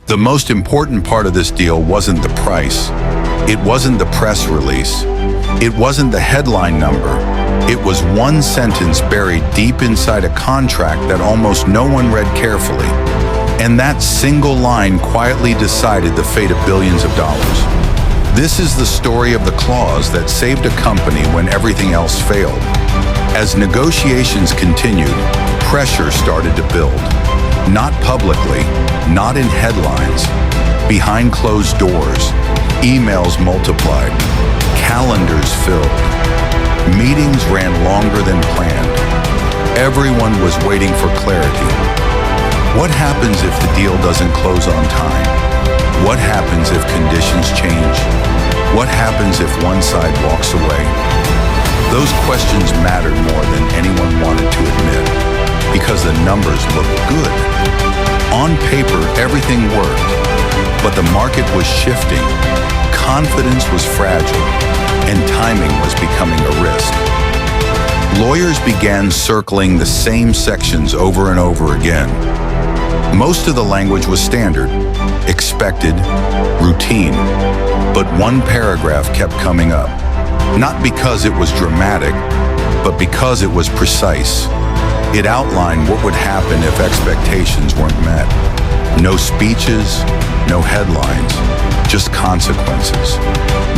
The most important part of this deal wasn't the price. It wasn't the press release. It wasn't the headline number. It was one sentence buried deep inside a contract that almost no one read carefully. And that single line quietly decided the fate of billions of dollars. This is the story of the clause that saved a company when everything else failed. As negotiations continued, pressure started to build. Not publicly, not in headlines. Behind closed doors, emails multiplied, calendars filled. Meetings ran longer than planned. Everyone was waiting for clarity. What happens if the deal doesn't close on time? What happens if conditions change? What happens if one side walks away? Those questions mattered more than anyone wanted to admit, because the numbers looked good. On paper, everything worked, but the market was shifting, confidence was fragile, and timing was becoming a risk. Lawyers began circling the same sections over and over again. Most of the language was standard, expected, routine, but one paragraph kept coming up. Not because it was dramatic, but because it was precise. It outlined what would happen if expectations weren't met. No speeches, no headlines, just consequences.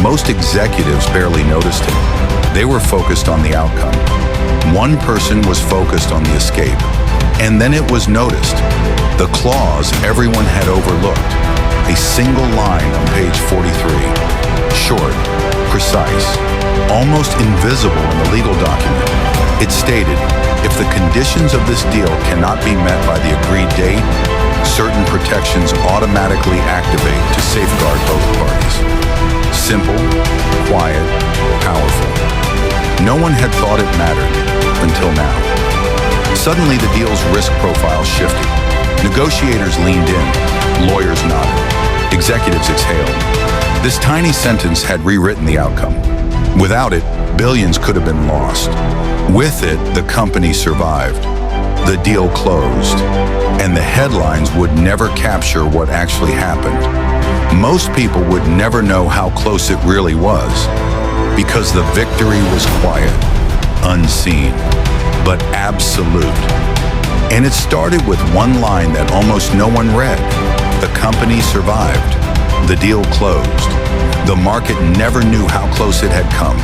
Most executives barely noticed it. They were focused on the outcome. One person was focused on the escape. And then it was noticed. The clause everyone had overlooked. A single line on page 43. Short, precise, almost invisible in the legal document. It stated, if the conditions of this deal cannot be met by the agreed date, certain protections automatically activate to safeguard both parties. Simple, quiet, powerful. No one had thought it mattered until now. Suddenly the deal's risk profile shifted. Negotiators leaned in, lawyers nodded, executives exhaled. This tiny sentence had rewritten the outcome. Without it, billions could have been lost. With it, the company survived. The deal closed, and the headlines would never capture what actually happened. Most people would never know how close it really was, because the victory was quiet, unseen, but absolute. And it started with one line that almost no one read. The company survived. The deal closed. The market never knew how close it had come.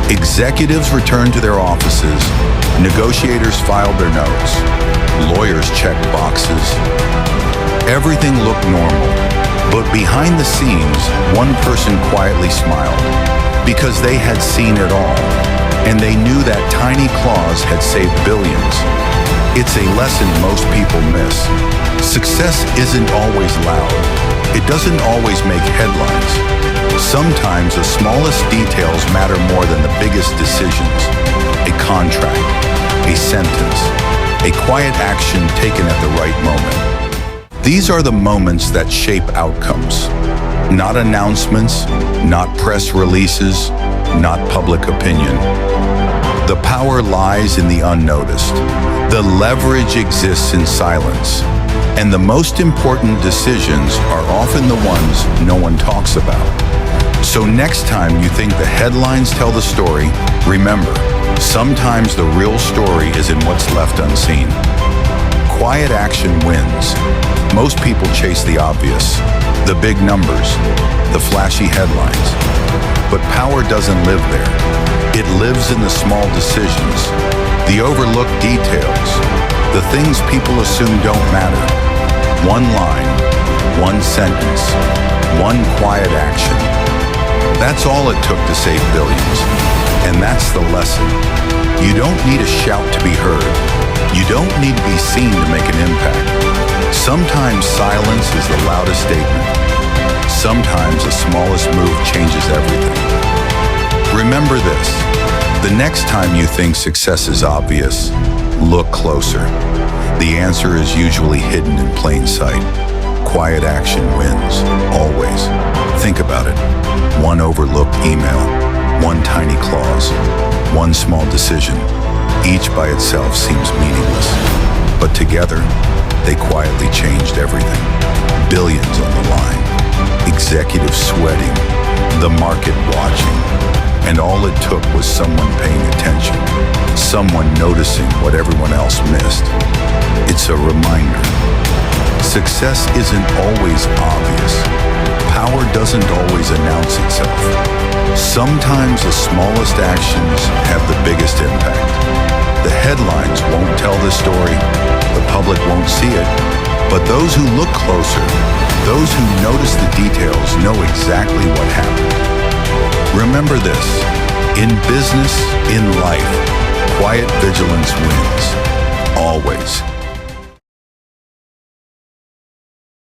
Executives returned to their offices. Negotiators filed their notes. Lawyers checked boxes. Everything looked normal. But behind the scenes, one person quietly smiled, because they had seen it all. And they knew that tiny clause had saved billions. It's a lesson most people miss. Success isn't always loud. It doesn't always make headlines. Sometimes the smallest details matter more than the biggest decisions. A contract, a sentence, a quiet action taken at the right moment. These are the moments that shape outcomes. Not announcements, not press releases, not public opinion. The power lies in the unnoticed. The leverage exists in silence. And the most important decisions are often the ones no one talks about. So next time you think the headlines tell the story, remember, sometimes the real story is in what's left unseen. Quiet action wins. Most people chase the obvious, the big numbers, the flashy headlines. But power doesn't live there. It lives in the small decisions, the overlooked details, the things people assume don't matter. One line, one sentence, one quiet action. That's all it took to save billions. And that's the lesson. You don't need a shout to be heard. You don't need to be seen to make an impact. Sometimes silence is the loudest statement. Sometimes the smallest move changes everything. Remember this. The next time you think success is obvious, look closer. The answer is usually hidden in plain sight. Quiet action wins, always. Think about it. One overlooked email, one tiny clause, one small decision. Each by itself seems meaningless, but together, they quietly changed everything. billions on the line, executives sweating, the market watching, and all it took was someone paying attention, someone noticing what everyone else missed. It's a reminder. Success isn't always obvious. Power doesn't always announce itself. Sometimes the smallest actions have the biggest impact. The headlines won't tell the story, the public won't see it, but those who look closer, those who notice the details know exactly what happened. Remember this, in business, in life, quiet vigilance wins. Always.